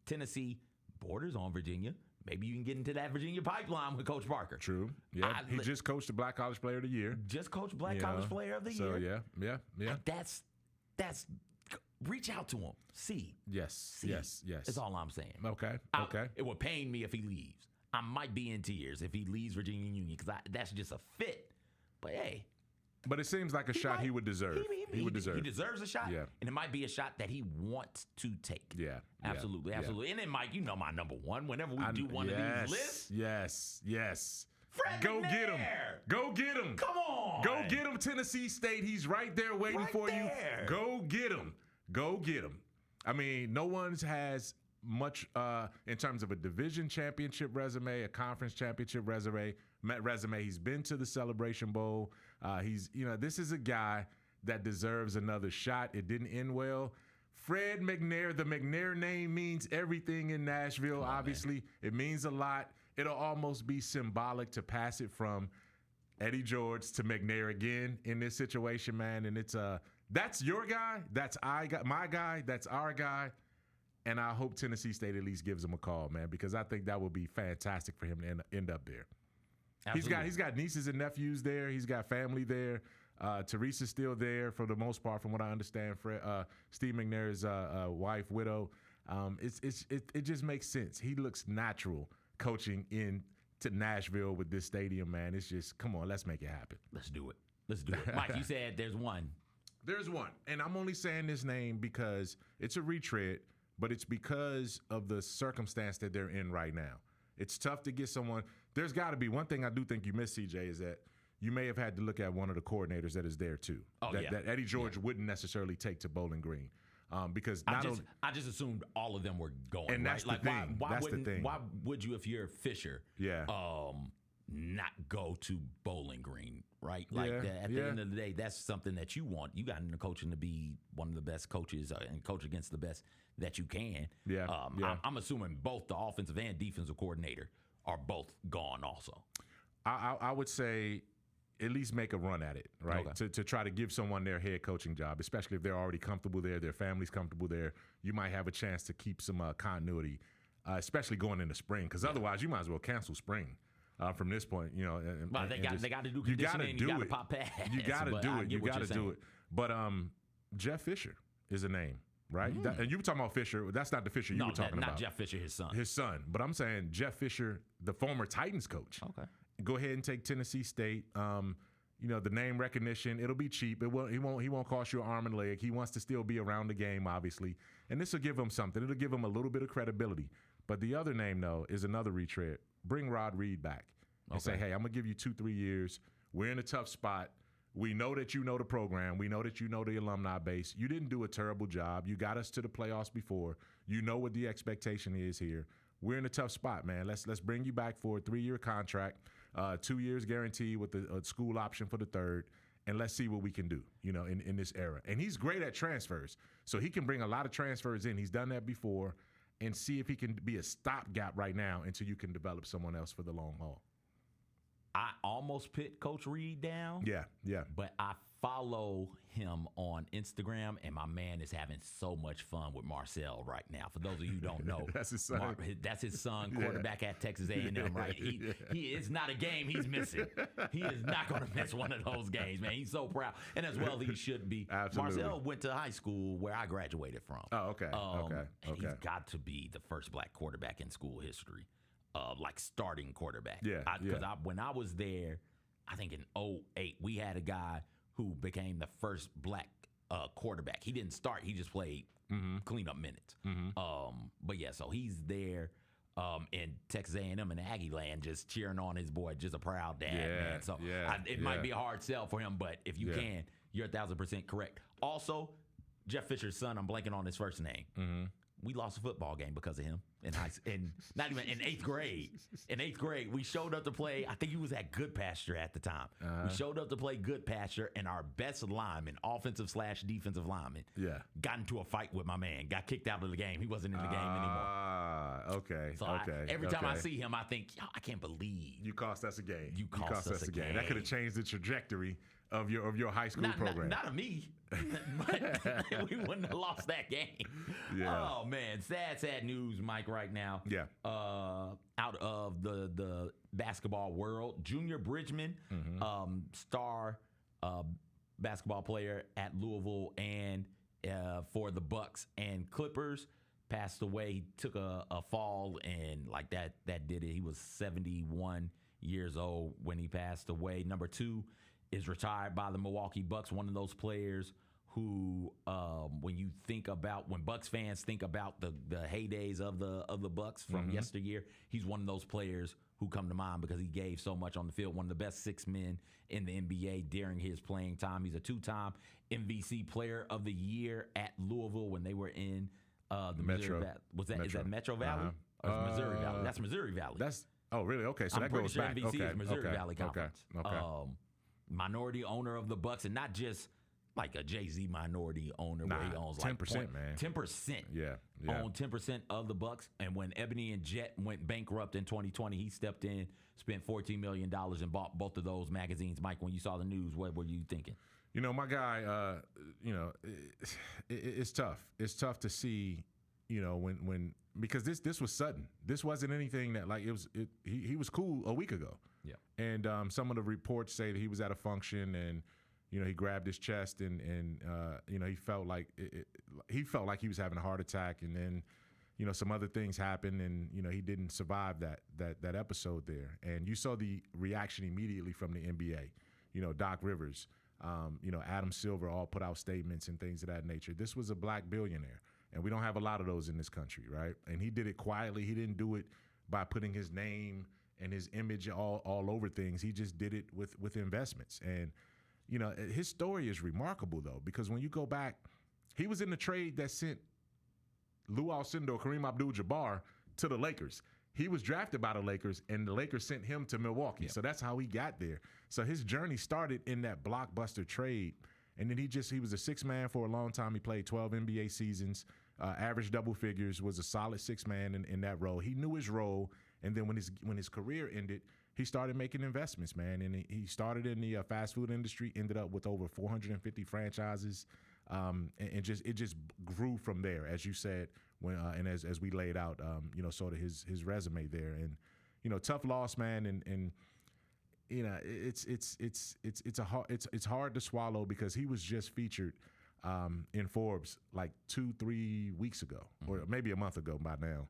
Tennessee borders on Virginia. Maybe you can get into that Virginia pipeline with Coach Parker. True. Yeah. He just coached the Black College Player of the Year. Just coached Black College Player of the Year. So, yeah. That's reach out to him. See. Yes. That's all I'm saying. Okay. It would pain me if he leaves. I might be in tears if he leaves Virginia Union because that's just a fit. But hey. But it seems like a shot he would deserve. He would deserve. He deserves a shot. Yeah. And it might be a shot that he wants to take. Yeah. Absolutely. Yeah. Absolutely. And then, Mike, you know my number one. Whenever we do one of these lists. Yes. Fred Go McNair. get him. Go get him. Come on. Go get him, Tennessee State. He's right there waiting for you. Go get him. Go get him. I mean, no one's has much in terms of a division championship resume, a conference championship resume. He's been to the Celebration Bowl. This is a guy that deserves another shot. It didn't end well. Fred McNair, the McNair name means everything in Nashville. Obviously, it means a lot. It'll almost be symbolic to pass it from Eddie George to McNair again in this situation, man. And it's that's your guy. That's my guy. That's our guy. And I hope Tennessee State at least gives him a call, man, because I think that would be fantastic for him to end up there. Absolutely. He's got nieces and nephews there. He's got family there. Teresa's still there for the most part, from what I understand. Steve McNair's wife, widow. It just makes sense. He looks natural coaching to Nashville with this stadium, man. It's just, come on, let's make it happen. Let's do it. Mike, you said there's one. There's one. And I'm only saying this name because it's a retread, but it's because of the circumstance that they're in right now. It's tough to get someone. There's got to be one thing I do think you missed, CJ, is that you may have had to look at one of the coordinators that is there too. That Eddie George wouldn't necessarily take to Bowling Green. Because I just assumed all of them were going. And that's right? the thing. That's the thing. Why would you, if you're Fisher, not go to Bowling Green, right? At the end of the day, that's something that you want. You got into coaching to be one of the best coaches and coach against the best that you can. I'm assuming both the offensive and defensive coordinator are both gone also. I would say at least make a run at it, right? Okay. To try to give someone their head coaching job, especially if they're already comfortable there, their family's comfortable there. You might have a chance to keep some continuity, especially going into spring, because otherwise you might as well cancel spring. From this point, they got to do conditioning. You got to pop pads. You got to do it. You got to do it. But Jeff Fisher is a name, right? And you were talking about Fisher. That's not the Fisher you were talking about. Not Jeff Fisher, his son. His son. But I'm saying Jeff Fisher, the former Titans coach. Okay. Go ahead and take Tennessee State. The name recognition, it'll be cheap. He won't cost you an arm and leg. He wants to still be around the game, obviously. And this will give him something. It'll give him a little bit of credibility. But the other name, though, is another retread. Bring Rod Reed back and say, hey, I'm going to give you 2-3 years. We're in a tough spot. We know that you know the program. We know that you know the alumni base. You didn't do a terrible job. You got us to the playoffs before. You know what the expectation is here. We're in a tough spot, man. Let's bring you back for a 3-year contract, 2 years guaranteed with a school option for the third, and let's see what we can do, in this era. And he's great at transfers, so he can bring a lot of transfers in. He's done that before. and see if he can be a stopgap right now until you can develop someone else for the long haul? I almost put Coach Reed down. Yeah. But I follow him on Instagram, and my man is having so much fun with Marcel right now. For those of you who don't know, that's his son. That's his son, quarterback at Texas A&M, right? He is not a game he's missing. He is not going to miss one of those games, man. He's so proud, and as well he should be. Absolutely. Marcel went to high school where I graduated from. Oh, okay. And he's got to be the first black quarterback in school history. Like starting quarterback. Because when I was there, I think in 2008, we had a guy who became the first black quarterback. He didn't start. He just played cleanup minutes. But yeah, so he's there in Texas A&M and Aggie land just cheering on his boy, just a proud dad, man. So it might be a hard sell for him, but if you can, you're 1,000% correct. Also, Jeff Fisher's son, I'm blanking on his first name. We lost a football game because of him not even in 8th grade. In 8th grade, we showed up to play. I think he was at Good Pasture at the time. We showed up to play Good Pasture, and our best lineman, offensive/defensive lineman, got into a fight with my man. Got kicked out of the game. He wasn't in the game anymore. Okay. So every time I see him, I think, I can't believe you cost us a game. You cost us a game. That could have changed the trajectory of your high school program. Not of me, but we wouldn't have lost that game. Oh man, sad news, Mike. Right now, out of the basketball world, Junior Bridgeman, star basketball player at Louisville and for the Bucks and Clippers, passed away. He took a fall and like that did it. He was 71 years old when he passed away. Number 2 is retired by the Milwaukee Bucks, one of those players who, when Bucks fans think about the heydays of the Bucks from yesteryear, he's one of those players who come to mind because he gave so much on the field. One of the best 6 men in the NBA during his playing time. He's a 2-time MVC Player of the Year at Louisville when they were in the Metro. Is that Metro Valley? Or is it Missouri Valley? That's Missouri Valley. Really? Okay, so I'm that pretty goes sure back. MVC is Missouri Valley Conference. Okay. Minority owner of the Bucks, and not just like a Jay-Z minority owner where he owns 10%, man. 10%. Yeah. Owned 10% of the Bucks. And when Ebony and Jet went bankrupt in 2020, he stepped in, spent $14 million, and bought both of those magazines. Mike, when you saw the news, what were you thinking? My guy, it's tough. It's tough to see, when because this was sudden. This wasn't anything that he was cool a week ago. Yeah. And some of the reports say that he was at a function and he grabbed his chest and he felt like he was having a heart attack, and then some other things happened, and he didn't survive that episode there. And you saw the reaction immediately from the NBA. Doc Rivers, Adam Silver all put out statements and things of that nature. This was a black billionaire, and we don't have a lot of those in this country, right? And he did it quietly. He didn't do it by putting his name and his image all over things. He just did it with investments. And his story is remarkable, though, because when you go back, he was in the trade that sent Lou Alcindor, Kareem Abdul-Jabbar to the Lakers. He was drafted by the Lakers, and the Lakers sent him to Milwaukee. So that's how he got there. So his journey started in that blockbuster trade, and then he was a 6-man for a long time. He played 12 NBA seasons, averaged double figures, was a solid 6-man in that role. He knew his role, and then when his career ended, he started making investments, man. And he started in the fast food industry, ended up with over 450 franchises, and it just grew from there, as you said, and as we laid out, sort of his resume there. And tough loss, man. And it's hard to swallow because he was just featured in Forbes like 2-3 weeks ago, or maybe a month ago by now.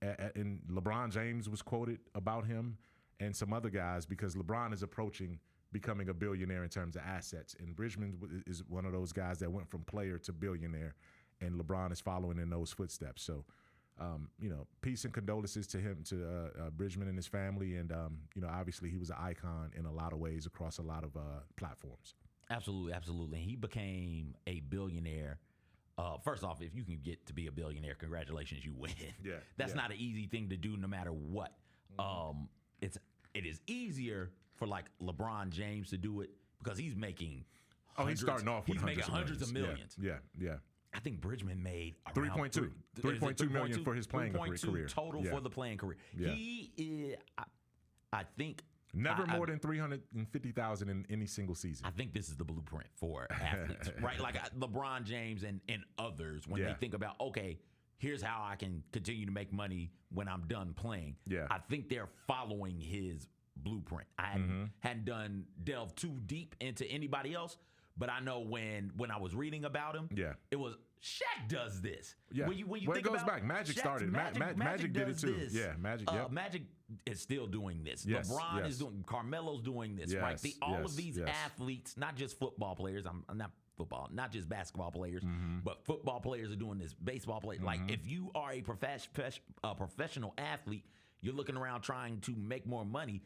And LeBron James was quoted about him and some other guys because LeBron is approaching becoming a billionaire in terms of assets. And Bridgeman is one of those guys that went from player to billionaire, and LeBron is following in those footsteps. So, peace and condolences to him, to Bridgeman and his family. And, obviously he was an icon in a lot of ways across a lot of platforms. Absolutely, absolutely. He became a billionaire. First off, if you can get to be a billionaire, congratulations, you win. Yeah, That's not an easy thing to do no matter what. It is easier for like LeBron James to do it because he's making he's starting off with hundreds of millions. Yeah. I think Bridgeman made 3.2 million for his playing career total for the playing career. Yeah. He is, I think, never more than 350,000 in any single season. I think this is the blueprint for athletes, right? Like LeBron James and others, when they think about, okay, here's how I can continue to make money when I'm done playing. Yeah. I think they're following his blueprint. I hadn't delved too deep into anybody else, but I know when I was reading about him, it was Shaq does this. Yeah. When you well, think it goes about back. Magic started. Magic did it too. This. Yeah, Magic. Yep. Magic is still doing this. Yes, LeBron is doing. Carmelo's doing this. Right. All of these athletes, not just football players. I'm not football, not just basketball players, but football players are doing this. Baseball players. Like if you are a professional athlete, you're looking around trying to make more money.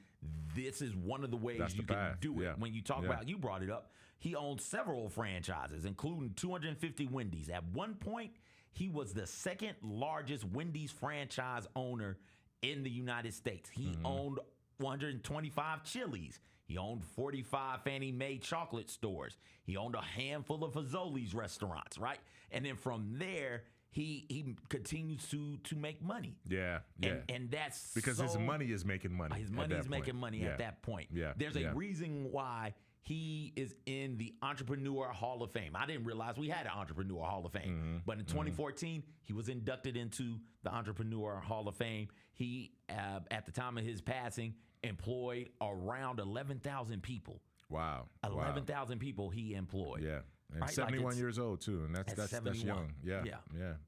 This is one of the ways you can do it. Yeah. When you talk about, you brought it up. He owns several franchises, including 250 Wendy's. At one point, he was the second largest Wendy's franchise owner in the United States. He owned 125 Chili's. He owned 45 Fannie Mae chocolate stores. He owned a handful of Fazoli's restaurants, right? And then from there, he continues to make money. Yeah. And that's because his money is making money. His money is making money at that point. Yeah. There's a reason why he is in the Entrepreneur Hall of Fame. I didn't realize we had an Entrepreneur Hall of Fame. But in 2014, he was inducted into the Entrepreneur Hall of Fame. He, at the time of his passing, employed around 11,000 people. Wow. 11,000 people he employed. Yeah. And right? 71 years old too, and that's young. Yeah.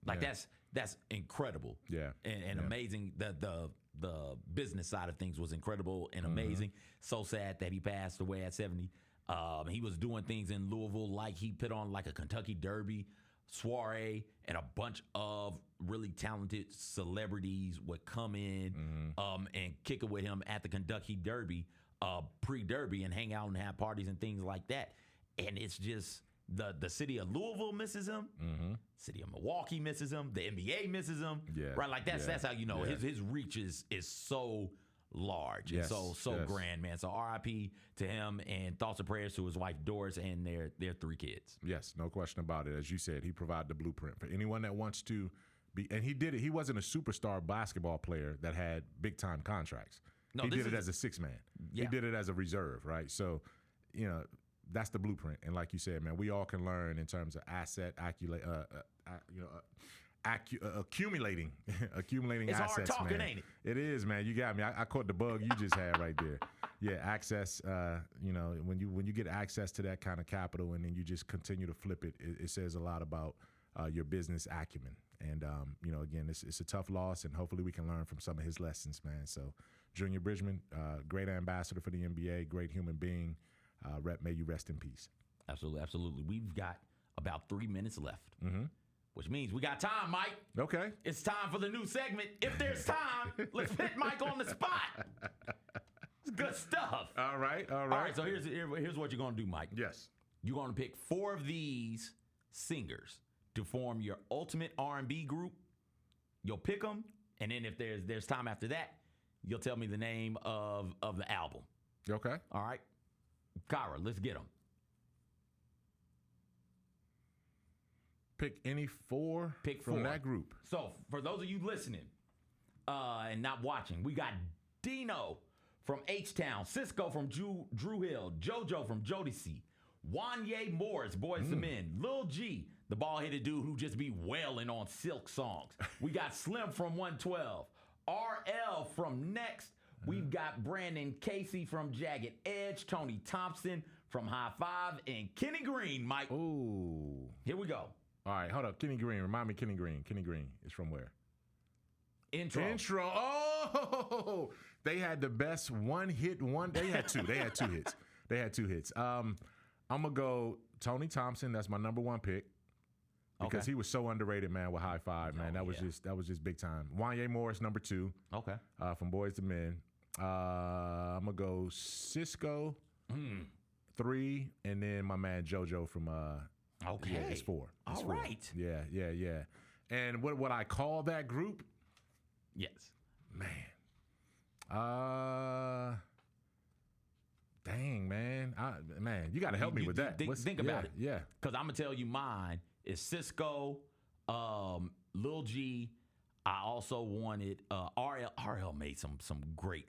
Like that's incredible. Yeah. And amazing. The business side of things was incredible and amazing. So sad that he passed away at 70. He was doing things in Louisville, like he put on like a Kentucky Derby soiree, and a bunch of really talented celebrities would come in and kick it with him at the Kentucky Derby, pre-Derby, and hang out and have parties and things like that. And it's just the city of Louisville misses him. City of Milwaukee misses him. The NBA misses him. Yeah. Right. Like that's how you know his reach is so large and so grand, man. So RIP to him, and thoughts and prayers to his wife Doris and their 3 kids. Yes, no question about it. As you said, he provided the blueprint for anyone that wants to be, and he did it. He wasn't a superstar basketball player that had big time contracts. No, he did it as a 6-man. He did it as a reserve, right? So, that's the blueprint. And like you said, man, we all can learn in terms of accumulating it's assets. It's hard talking, man. ain't it? It is, man. You got me. I caught the bug you just had right there. Yeah, access. When you get access to that kind of capital, and then you just continue to flip it, it says a lot about your business acumen. And again, it's a tough loss, and hopefully we can learn from some of his lessons, man. So, Junior Bridgeman, great ambassador for the NBA, great human being. May you rest in peace. Absolutely. We've got about 3 minutes left, which means we got time, Mike. Okay. It's time for the new segment. If there's time, let's hit Mike on the spot. It's good stuff. All right. All right, so here's what you're going to do, Mike. Yes. You're going to pick 4 of these singers to form your ultimate R&B group. You'll pick them, and then if there's time after that, you'll tell me the name of the album. Okay. All right. Kyra, let's get them. Pick any 4 from that group. So, for those of you listening and not watching, we got Dino from H-Town, Cisco from Drew Hill, JoJo from Jodeci, Wanye Morris, Boys to Men, Lil G, the bald-headed dude who just be wailing on Silk songs. We got Slim from 112, RL from Next. We've got Brandon Casey from Jagged Edge, Tony Thompson from High Five, and Kenny Green, Mike. Ooh. Here we go. All right, hold up. Kenny Green. Remind me, Kenny Green. Kenny Green is from where? Intro. Oh, they had the best one-hit one. They had 2. They had 2 hits. I'm going to go Tony Thompson. That's my number 1 pick. Because he was so underrated, man, with High Five, man. That was just big time. Wanye Morris, number 2. Okay. From Boys to Men. I'm going to go Cisco, 3, and then my man JoJo from Okay. Yeah, it's 4. All right. Yeah. And what I call that group? Yes. Man. Dang, man. Man, you got to help me with that. Think about it. Yeah. Because I'm going to tell you mine, is Cisco, Lil G. I also wanted RL. RL made some great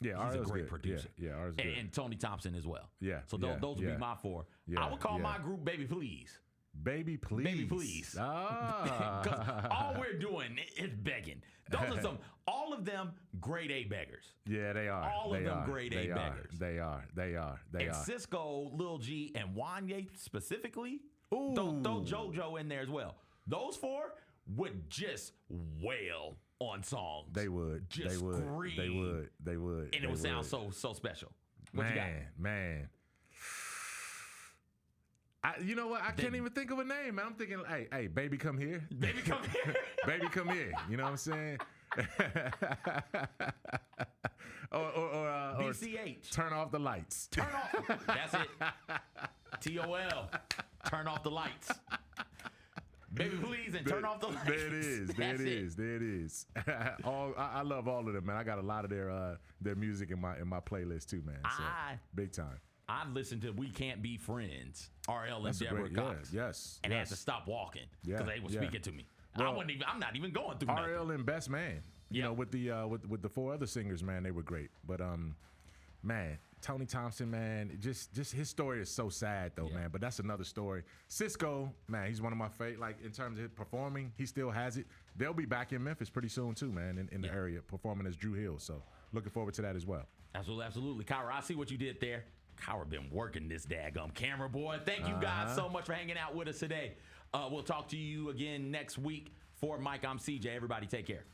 he's a great producer. Yeah, RL's good. And Tony Thompson as well. Yeah. So those would be my 4. I would call my group Baby Please. Baby Please. Baby Please. Ah. Because all we're doing is begging. Those are all of them grade A beggars. Yeah, they are. All of them grade A beggars. They are. And Cisco, Lil G, and Wanye specifically, Ooh. throw JoJo in there as well. Those 4 would just wail on songs. They would. Just they would. scream. They would. And it would sound so special. What you got? Man. You know what? I can't even think of a name, man. I'm thinking, hey, baby, come here. Baby, come here. Baby, come here. You know what I'm saying? or BCH. Turn off the lights. Turn off. That's it. TOL. Turn off the lights. Baby, please, and turn off the lights. There it is. I love all of them, man. I got a lot of their music in my playlist too, man. So, big time. I've listened to We Can't Be Friends, RL and Deborah Cox. Yes. And I had to stop walking because they were speaking to me. Well, I'm not even going through nothing. RL and Best Man. You know, with the 4 other singers, man, they were great. But man, Tony Thompson, man, just his story is so sad though, man. But that's another story. Cisco, man, he's one of my favorite. Like in terms of performing, he still has it. They'll be back in Memphis pretty soon too, man, in the area performing as Drew Hill. So looking forward to that as well. Absolutely. Kyra, I see what you did there. Kyra been working this daggum camera, boy. Thank you guys so much for hanging out with us today. We'll talk to you again next week. For Mike, I'm CJ. Everybody take care.